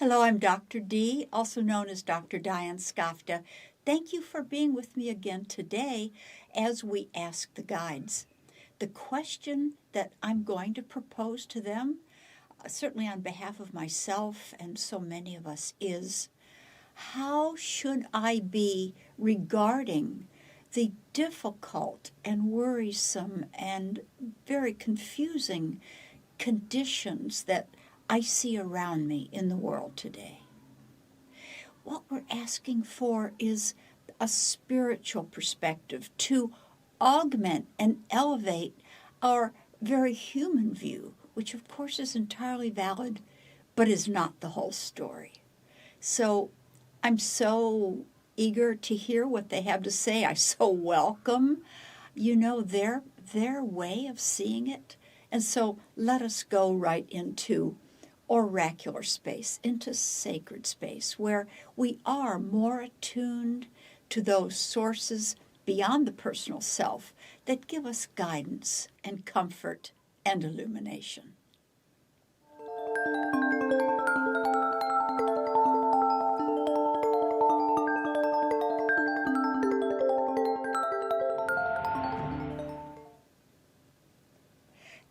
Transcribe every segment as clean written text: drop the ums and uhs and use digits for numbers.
Hello, I'm Dr. D, also known as Dr. Diane Skafta. Thank you for being with me again today as we ask the guides. The question that I'm going to propose to them, certainly on behalf of myself and so many of us, is how should I be regarding the difficult and worrisome and very confusing conditions that I see around me in the world today? What we're asking for is a spiritual perspective to augment and elevate our very human view, which of course is entirely valid, but is not the whole story. So I'm so eager to hear what they have to say. I so welcome, their way of seeing it. And so let us go right into oracular space, into sacred space, where we are more attuned to those sources beyond the personal self that give us guidance and comfort and illumination.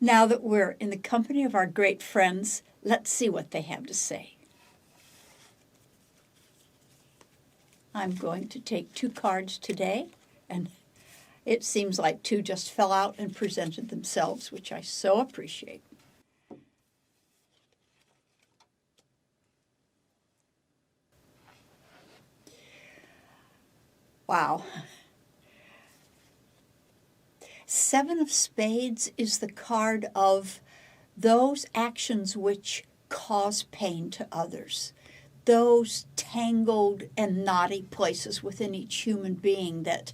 Now that we're in the company of our great friends, let's see what they have to say. I'm going to take 2 cards today, and it seems like 2 just fell out and presented themselves, which I so appreciate. Wow. 7 of Spades is the card of those actions which cause pain to others, those tangled and knotty places within each human being that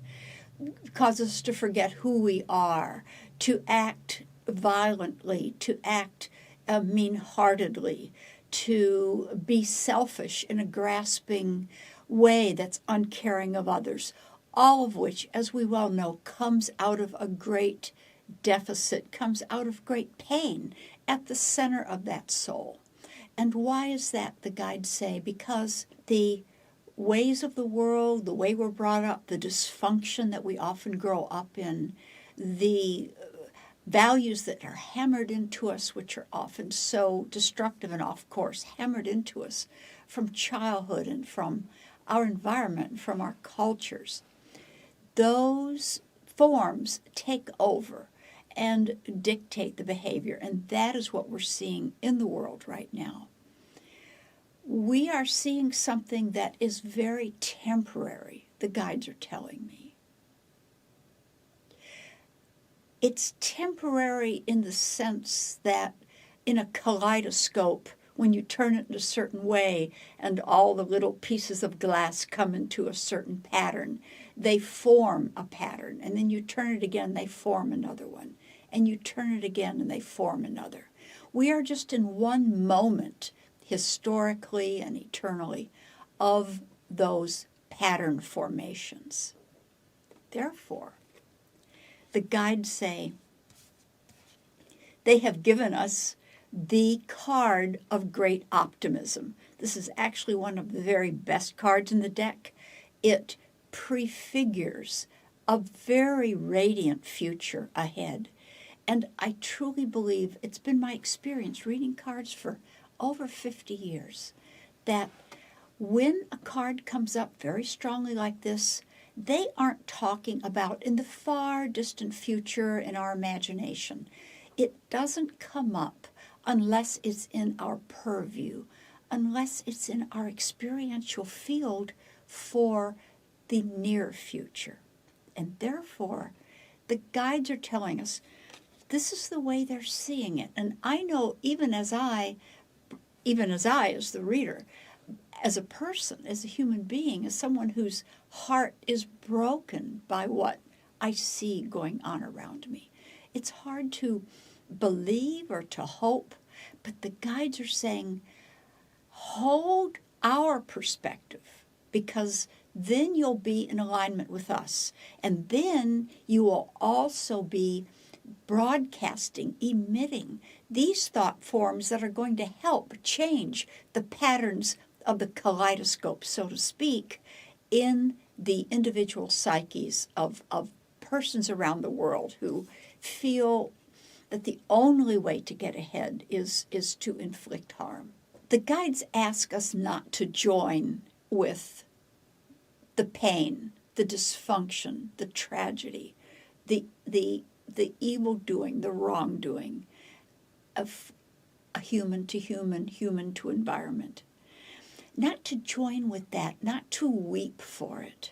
cause us to forget who we are, to act violently, to act mean-heartedly, to be selfish in a grasping way that's uncaring of others. All of which, as we well know, comes out of a great deficit, comes out of great pain at the center of that soul. And why is that, the guides say? Because the ways of the world, the way we're brought up, the dysfunction that we often grow up in, the values that are hammered into us, which are often so destructive and off course, hammered into us from childhood and from our environment and from our cultures. Those forms take over and dictate the behavior, and that is what we're seeing in the world right now. We are seeing something that is very temporary, the guides are telling me. It's temporary in the sense that in a kaleidoscope, when you turn it in a certain way and all the little pieces of glass come into a certain pattern, they form a pattern, and then you turn it again, they form another one, and you turn it again and they form another. We are just in one moment, historically and eternally, of those pattern formations. Therefore, the guides say they have given us the card of great optimism. This is actually one of the very best cards in the deck. It prefigures a very radiant future ahead. And I truly believe, it's been my experience reading cards for over 50 years, that when a card comes up very strongly like this, they aren't talking about in the far distant future in our imagination. It doesn't come up unless it's in our purview, unless it's in our experiential field for the near future. And therefore, the guides are telling us this is the way they're seeing it. And I know even as I, as the reader, as a person, as a human being, as someone whose heart is broken by what I see going on around me, it's hard to believe or to hope, but the guides are saying, hold our perspective, because then you'll be in alignment with us. And then you will also be broadcasting, emitting these thought forms that are going to help change the patterns of the kaleidoscope, so to speak, in the individual psyches of persons around the world who feel that the only way to get ahead is to inflict harm. The guides ask us not to join with the pain, the dysfunction, the tragedy, the evil doing, the wrongdoing of a human to human, human to environment. Not to join with that, not to weep for it.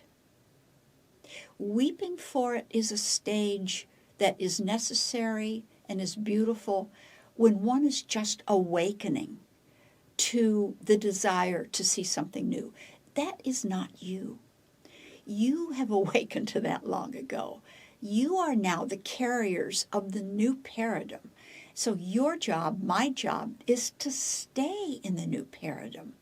Weeping for it is a stage that is necessary and is beautiful when one is just awakening to the desire to see something new. That is not you. You have awakened to that long ago. You are now the carriers of the new paradigm. So your job, my job, is to stay in the new paradigm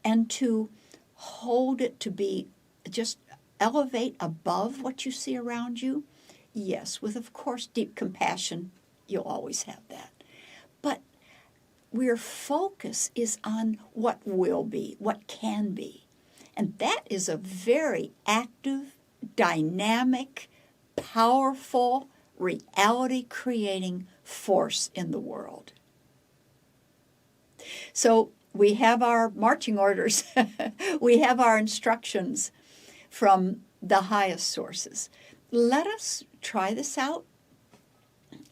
and to hold it, to be just elevate above what you see around you. Yes, with, of course, deep compassion. You'll always have that. But your focus is on what will be, what can be. And that is a very active, dynamic, powerful, reality-creating force in the world. So we have our marching orders. We have our instructions from the highest sources. Let us try this out.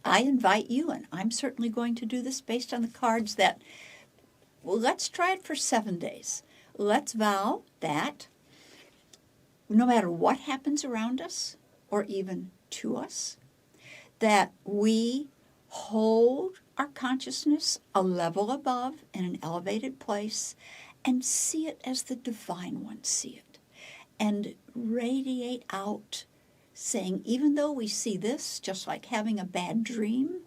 I invite you, and I'm certainly going to do this based on the cards, that, well, let's try it for 7 days. Let's vow that no matter what happens around us, or even to us, that we hold our consciousness a level above in an elevated place and see it as the divine ones see it, and radiate out, saying, even though we see this just like having a bad dream,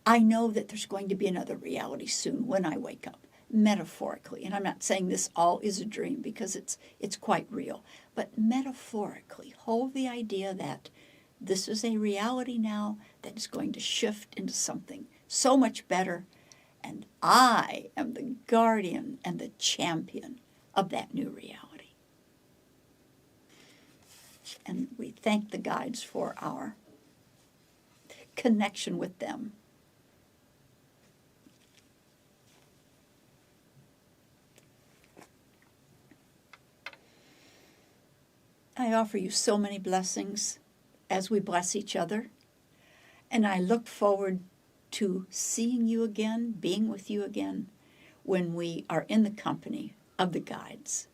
I know that there's going to be another reality soon when I wake up, metaphorically. And I'm not saying this all is a dream, because it's quite real. But metaphorically, hold the idea that this is a reality now that is going to shift into something so much better, and I am the guardian and the champion of that new reality. And we thank the guides for our connection with them. I offer you so many blessings as we bless each other, and I look forward to seeing you again, being with you again, when we are in the company of the guides.